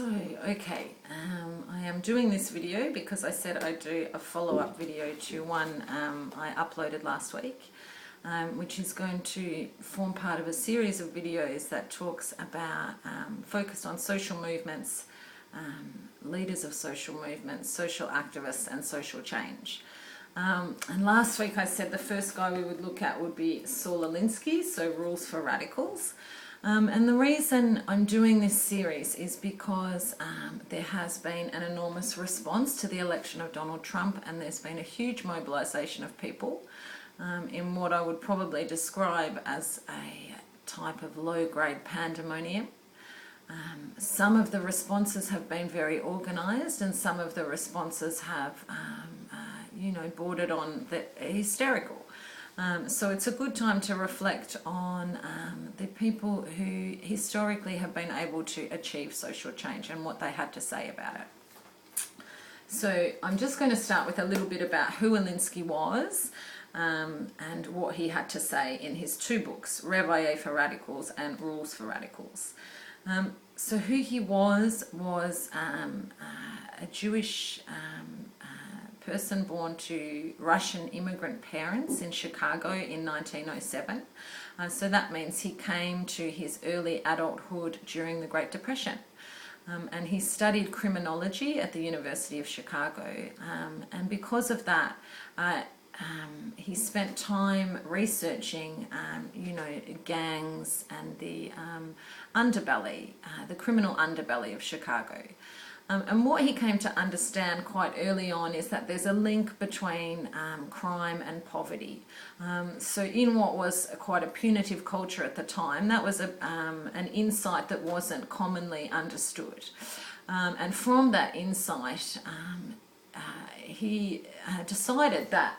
I am doing this video because I said I'd do a follow-up video to one I uploaded last week, which is going to form part of a series of videos that talks about, focused on social movements, leaders of social movements, social activists and social change. And last week I said the first guy we would look at would be Saul Alinsky, so Rules for Radicals. And the reason I'm doing this series is because there has been an enormous response to the election of Donald Trump, and there's been a huge mobilisation of people in what I would probably describe as a type of low-grade pandemonium. Some of the responses have been very organised, and some of the responses have, bordered on the hysterical. So it's a good time to reflect on the people who historically have been able to achieve social change and what they had to say about it. So I'm just going to start with a little bit about who Alinsky was and what he had to say in his two books, Réveil for Radicals and Rules for Radicals. So who he was a Jewish person born to Russian immigrant parents in Chicago in 1907. So that means he came to his early adulthood during the Great Depression. And he studied criminology at the University of Chicago. And because of that, he spent time researching, gangs and the underbelly, the criminal underbelly of Chicago. And what he came to understand quite early on is that there's a link between crime and poverty. So in what was quite a punitive culture at the time, that was an insight that wasn't commonly understood. And from that insight, he decided that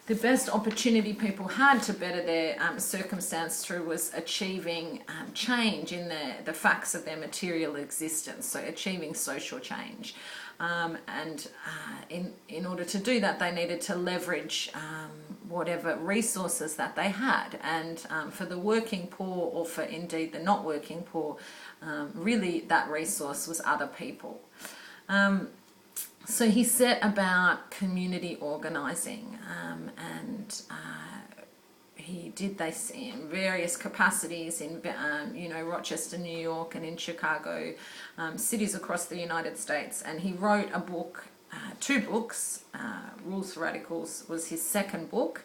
the best opportunity people had to better their circumstance through was achieving change in the facts of their material existence, so achieving social change. In order to do that, they needed to leverage whatever resources that they had. And for the working poor, or for indeed the not working poor, really that resource was other people. So he set about community organising, and he did this in various capacities in, Rochester, New York, and in Chicago, cities across the United States. And he wrote a book, two books. Rules for Radicals was his second book,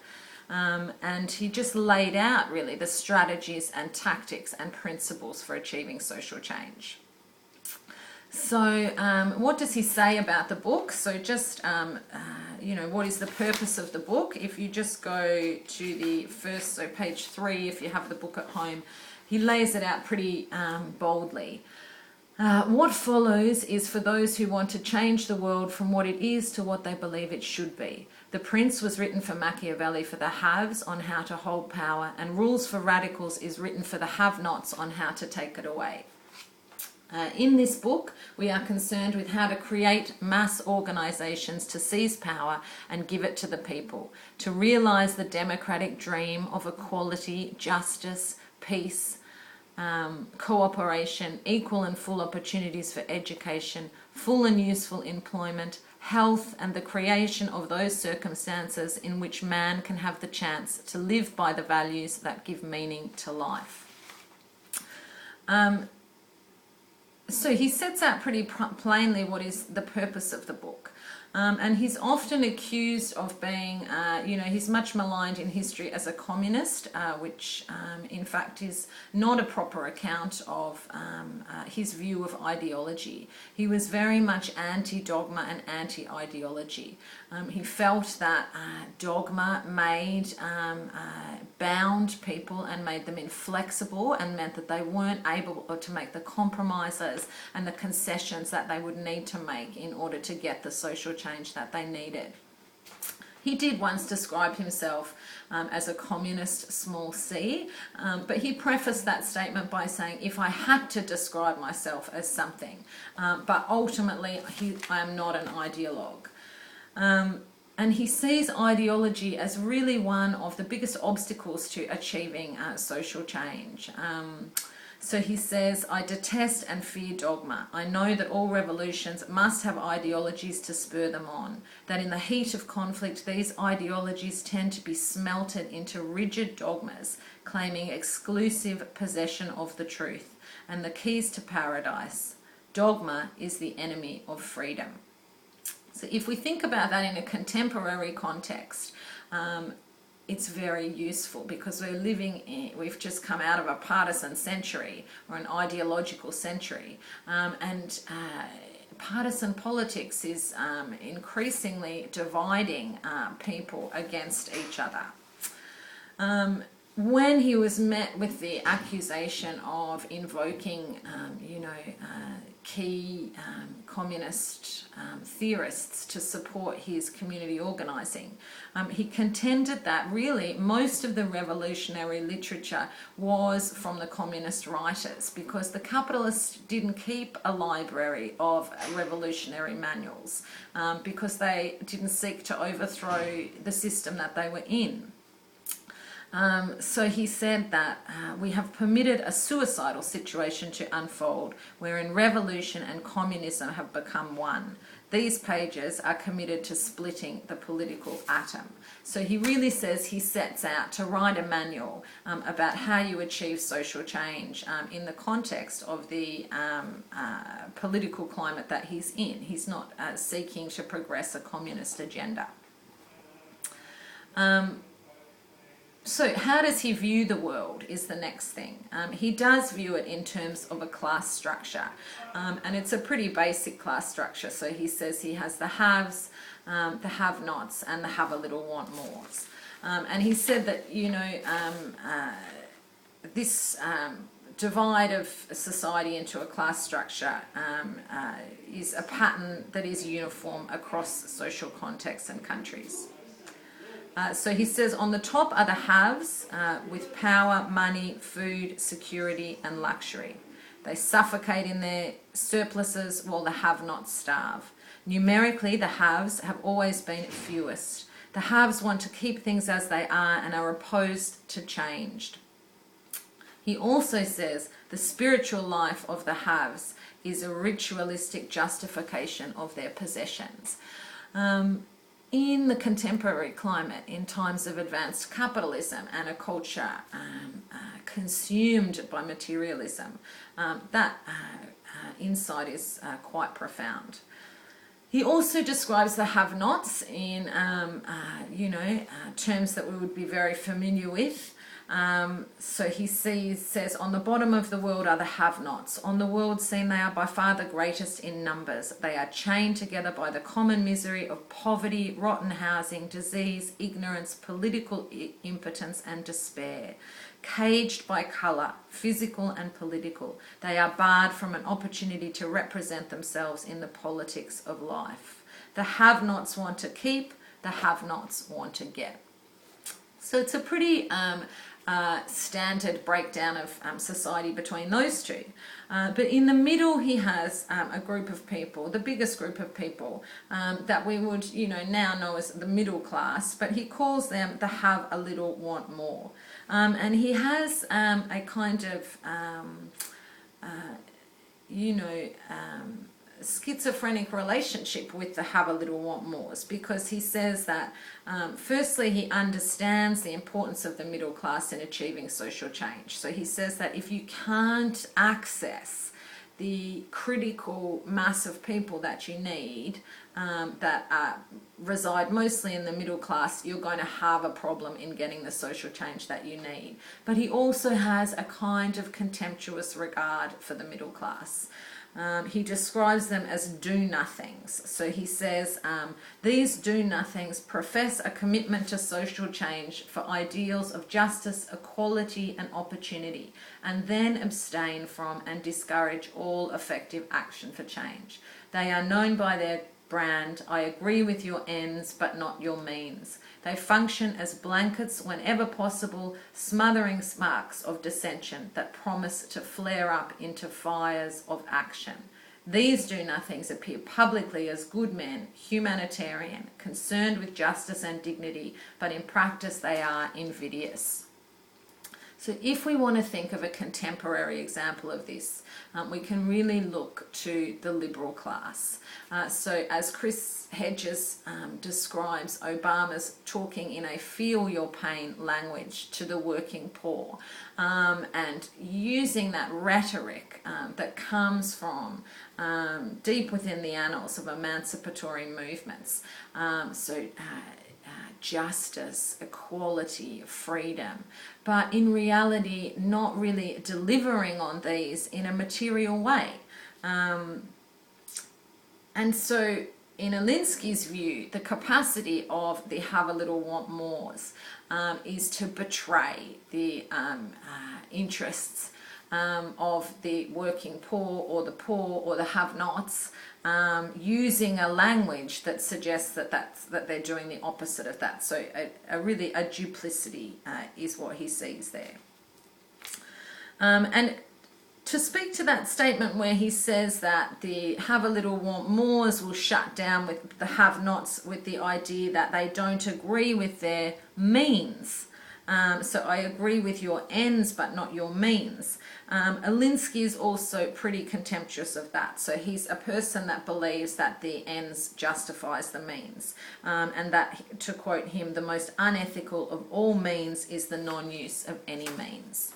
and he just laid out really the strategies and tactics and principles for achieving social change. So what does he say about the book? So just, what is the purpose of the book? If you just go to the first, so page 3, if you have the book at home, he lays it out pretty boldly. What follows is for those who want to change the world from what it is to what they believe it should be. The Prince was written for Machiavelli for the haves on how to hold power, and Rules for Radicals is written for the have-nots on how to take it away. In this book, we are concerned with how to create mass organisations to seize power and give it to the people, to realise the democratic dream of equality, justice, peace, cooperation, equal and full opportunities for education, full and useful employment, health, and the creation of those circumstances in which man can have the chance to live by the values that give meaning to life. So he sets out pretty plainly what is the purpose of the book. And he's often accused of being, he's much maligned in history as a communist, which in fact is not a proper account of his view of ideology. He was very much anti-dogma and anti-ideology. He felt that dogma bound people and made them inflexible, and meant that they weren't able to make the compromises and the concessions that they would need to make in order to get the social change that they needed. He did once describe himself as a communist small c, but he prefaced that statement by saying, if I had to describe myself as something, but ultimately I am not an ideologue. And he sees ideology as really one of the biggest obstacles to achieving social change. So he says, I detest and fear dogma. I know that all revolutions must have ideologies to spur them on, that in the heat of conflict, these ideologies tend to be smelted into rigid dogmas, claiming exclusive possession of the truth and the keys to paradise. Dogma is the enemy of freedom. So if we think about that in a contemporary context, it's very useful, because we've just come out of a partisan century, or an ideological century, and partisan politics is increasingly dividing people against each other. When he was met with the accusation of invoking, key communist theorists to support his community organising, he contended that really most of the revolutionary literature was from the communist writers, because the capitalists didn't keep a library of revolutionary manuals, because they didn't seek to overthrow the system that they were in. So he said that we have permitted a suicidal situation to unfold, wherein revolution and communism have become one. These pages are committed to splitting the political atom. So he really says he sets out to write a manual about how you achieve social change in the context of the political climate that he's in. He's not seeking to progress a communist agenda. So how does he view the world is the next thing. He does view it in terms of a class structure, and it's a pretty basic class structure. So he says he has the haves, the have-nots, and the have-a-little-want-mores. And he said that, this divide of society into a class structure is a pattern that is uniform across social contexts and countries. So he says on the top are the haves with power, money, food, security and luxury. They suffocate in their surpluses while the have-nots starve. Numerically, the haves have always been fewest. The haves want to keep things as they are and are opposed to change. He also says the spiritual life of the haves is a ritualistic justification of their possessions. In the contemporary climate, in times of advanced capitalism and a culture consumed by materialism, that insight is quite profound. He also describes the have-nots in, terms that we would be very familiar with. So he says, on the bottom of the world are the have-nots. On the world scene, they are by far the greatest in numbers. They are chained together by the common misery of poverty, rotten housing, disease, ignorance, political impotence, and despair. Caged by colour, physical and political, they are barred from an opportunity to represent themselves in the politics of life. The have-nots want to keep, the have-nots want to get. So it's a pretty standard breakdown of society between those two. But in the middle, he has a group of people, the biggest group of people that we would, now know as the middle class, but he calls them the have a little, want more. And he has a kind of, schizophrenic relationship with the have a little, want mores, because he says that firstly he understands the importance of the middle class in achieving social change. So he says that if you can't access the critical mass of people that you need that reside mostly in the middle class, you're going to have a problem in getting the social change that you need. But he also has a kind of contemptuous regard for the middle class. He describes them as do-nothings. So he says, these do-nothings profess a commitment to social change for ideals of justice, equality and opportunity, and then abstain from and discourage all effective action for change. They are known by their brand, I agree with your ends but not your means. They function as blankets whenever possible, smothering sparks of dissension that promise to flare up into fires of action. These do-nothings appear publicly as good men, humanitarian, concerned with justice and dignity, but in practice they are invidious. So if we want to think of a contemporary example of this, we can really look to the liberal class. So as Chris Hedges describes, Obama's talking in a feel your pain language to the working poor, and using that rhetoric that comes from deep within the annals of emancipatory movements. Justice, equality, freedom, but in reality not really delivering on these in a material way. And so in Alinsky's view, the capacity of the have a little want mores is to betray the interests of the working poor or the have-nots, using a language that suggests that they're doing the opposite of that. So really a duplicity is what he sees there. And to speak to that statement where he says that the have a little want mores will shut down with the have-nots with the idea that they don't agree with their means. So I agree with your ends but not your means. Alinsky is also pretty contemptuous of that. So he's a person that believes that the ends justifies the means, and that, to quote him, the most unethical of all means is the non-use of any means.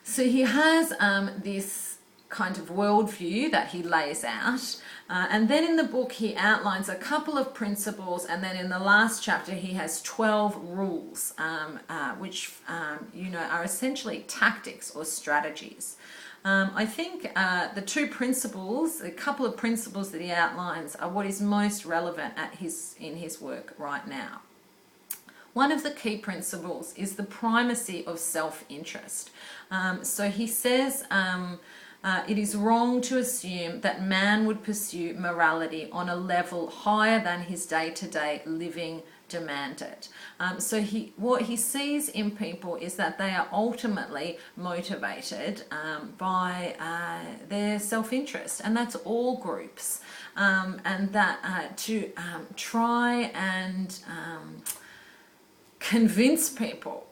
So he has this kind of worldview that he lays out, and then in the book he outlines a couple of principles, and then in the last chapter he has 12 rules, which are essentially tactics or strategies. I think the a couple of principles that he outlines are what is most relevant in his work right now. One of the key principles is the primacy of self-interest. So he says it is wrong to assume that man would pursue morality on a level higher than his day-to-day living demanded. So what he sees in people is that they are ultimately motivated by their self-interest, and that's all groups, and that to try and convince people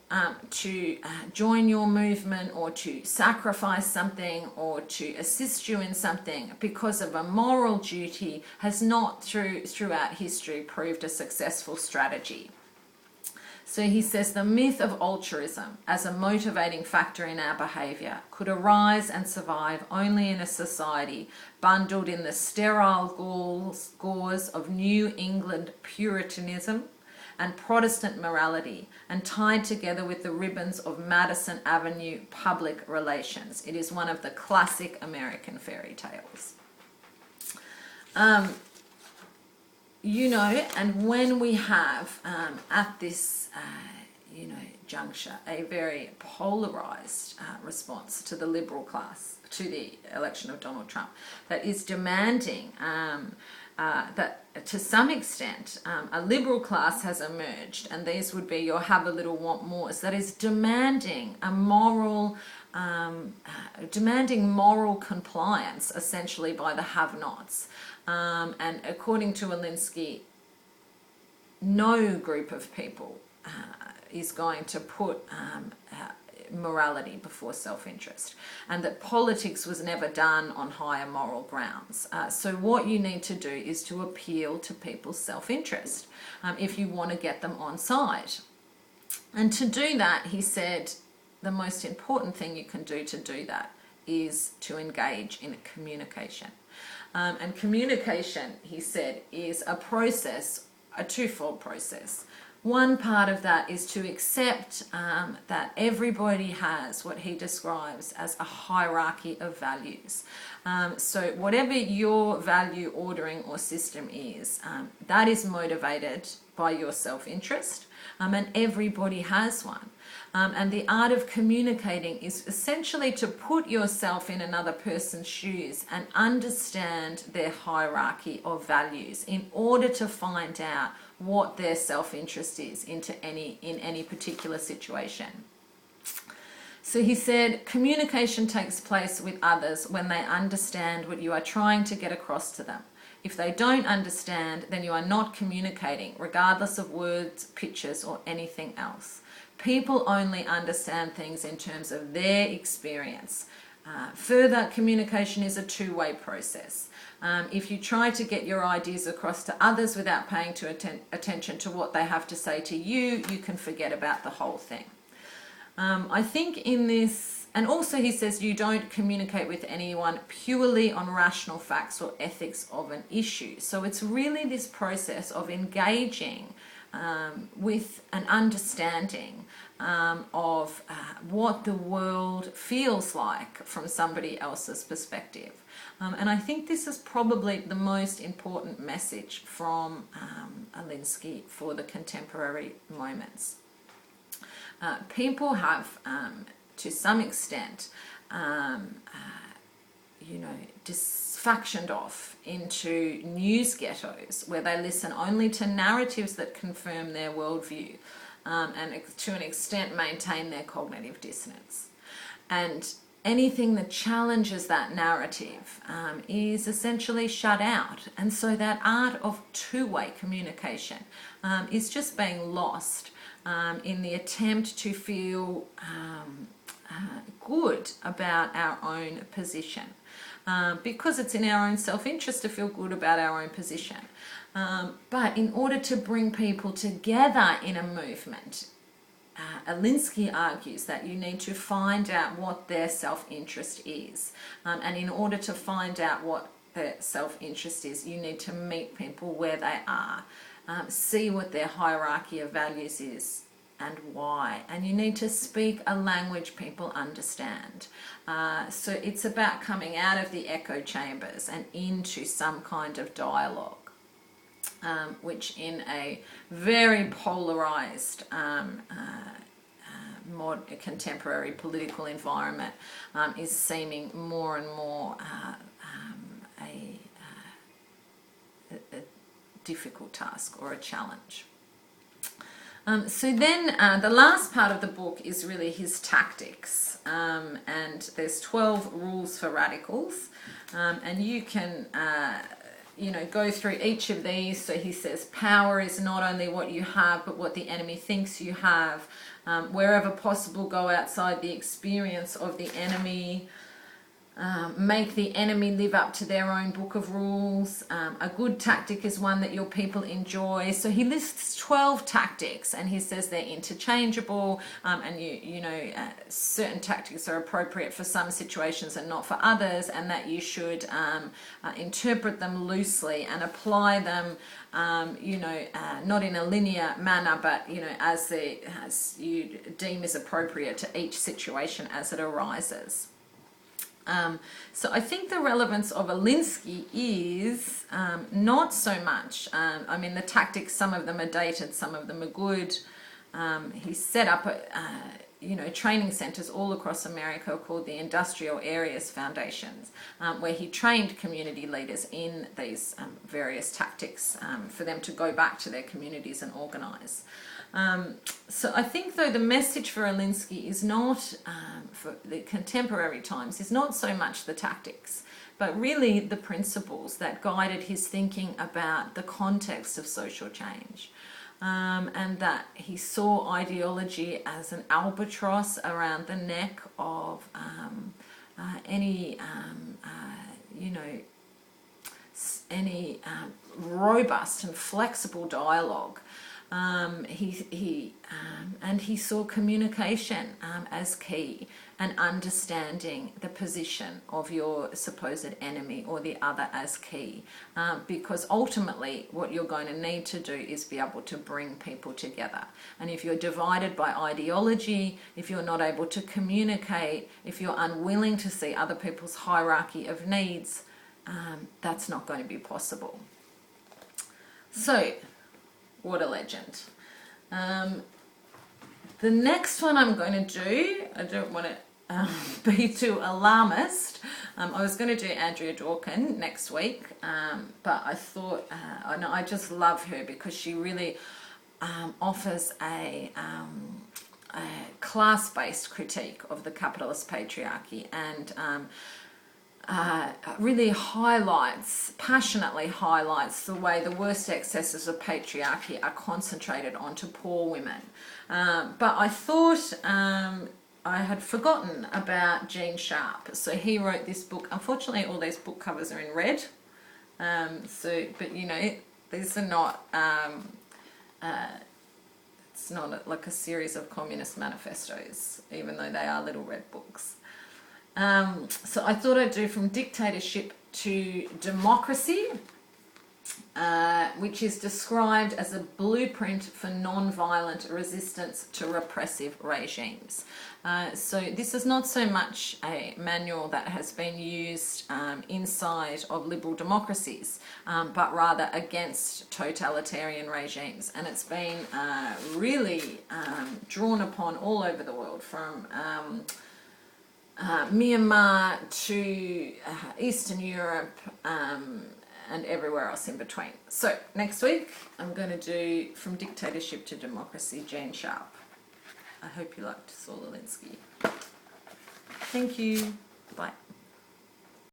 to join your movement or to sacrifice something or to assist you in something because of a moral duty has not throughout history proved a successful strategy. So he says the myth of altruism as a motivating factor in our behaviour could arise and survive only in a society bundled in the sterile gauze of New England Puritanism and Protestant morality, and tied together with the ribbons of Madison Avenue public relations. It is one of the classic American fairy tales. And when we have at this juncture a very polarized response to the liberal class, to the election of Donald Trump, that is demanding that to some extent a liberal class has emerged, and these would be your have a little want mores, that is demanding a moral compliance essentially by the have-nots, and according to Alinsky, no group of people is going to put morality before self-interest, and that politics was never done on higher moral grounds. So what you need to do is to appeal to people's self-interest if you want to get them on side. And to do that, he said, the most important thing you can do to do that is to engage in communication. And communication, he said, is a process, a twofold process. One part of that is to accept that everybody has what he describes as a hierarchy of values. So whatever your value ordering or system is, that is motivated by your self-interest, and everybody has one. And the art of communicating is essentially to put yourself in another person's shoes and understand their hierarchy of values in order to find out what their self-interest is in any particular situation. So he said, communication takes place with others when they understand what you are trying to get across to them. If they don't understand, then you are not communicating, regardless of words, pictures, or anything else. People only understand things in terms of their experience. Further, communication is a two-way process. If you try to get your ideas across to others without paying attention to what they have to say to you, you can forget about the whole thing. I think in this, and also he says you don't communicate with anyone purely on rational facts or ethics of an issue. So it's really this process of engaging with an understanding of what the world feels like from somebody else's perspective. And I think this is probably the most important message from Alinsky for the contemporary moments. People have, to some extent, factioned off into news ghettos where they listen only to narratives that confirm their worldview and to an extent maintain their cognitive dissonance. And anything that challenges that narrative is essentially shut out. And so that art of two-way communication is just being lost in the attempt to feel good about our own position. Because it's in our own self-interest to feel good about our own position. But in order to bring people together in a movement, Alinsky argues that you need to find out what their self-interest is. And in order to find out what their self-interest is, you need to meet people where they are, see what their hierarchy of values is and why. And you need to speak a language people understand. So it's about coming out of the echo chambers and into some kind of dialogue. Which in a very polarized more contemporary political environment is seeming more and more a difficult task or a challenge. So then the last part of the book is really his tactics, and there's 12 rules for radicals, and you can go through each of these. So he says power is not only what you have but what the enemy thinks you have. Wherever possible, go outside the experience of the enemy. Make the enemy live up to their own book of rules. A good tactic is one that your people enjoy. So he lists 12 tactics and he says they're interchangeable, and certain tactics are appropriate for some situations and not for others, and that you should interpret them loosely and apply them not in a linear manner, but as you deem is appropriate to each situation as it arises. So I think the relevance of Alinsky is not so much, the tactics, some of them are dated, some of them are good. He set up training centers all across America called the Industrial Areas Foundations, where he trained community leaders in these various tactics for them to go back to their communities and organize. So I think, though, the message for Alinsky is not, for the contemporary times, is not so much the tactics, but really the principles that guided his thinking about the context of social change. And that he saw ideology as an albatross around the neck of any robust and flexible dialogue. He saw communication as key, and understanding the position of your supposed enemy or the other as key, because ultimately what you're going to need to do is be able to bring people together. And if you're divided by ideology, if you're not able to communicate, if you're unwilling to see other people's hierarchy of needs, that's not going to be possible. So, what a legend. The next one I'm going to do, I don't want to be too alarmist. I was going to do Andrea Dworkin next week, but I thought, I just love her because she really offers a class-based critique of the capitalist patriarchy, and really passionately highlights the way the worst excesses of patriarchy are concentrated onto poor women. But I thought I had forgotten about Gene Sharp. So he wrote this book. Unfortunately, all these book covers are in red. But you know, these are not, it's not like a series of communist manifestos, even though they are little red books. So I thought I'd do From Dictatorship to Democracy, which is described as a blueprint for non-violent resistance to repressive regimes. So this is not so much a manual that has been used inside of liberal democracies, but rather against totalitarian regimes. And it's been really drawn upon all over the world, from Myanmar to Eastern Europe, and everywhere else in between. So next week I'm going to do From Dictatorship to Democracy, Gene Sharp. I hope you liked Saul Alinsky. Thank you. Bye.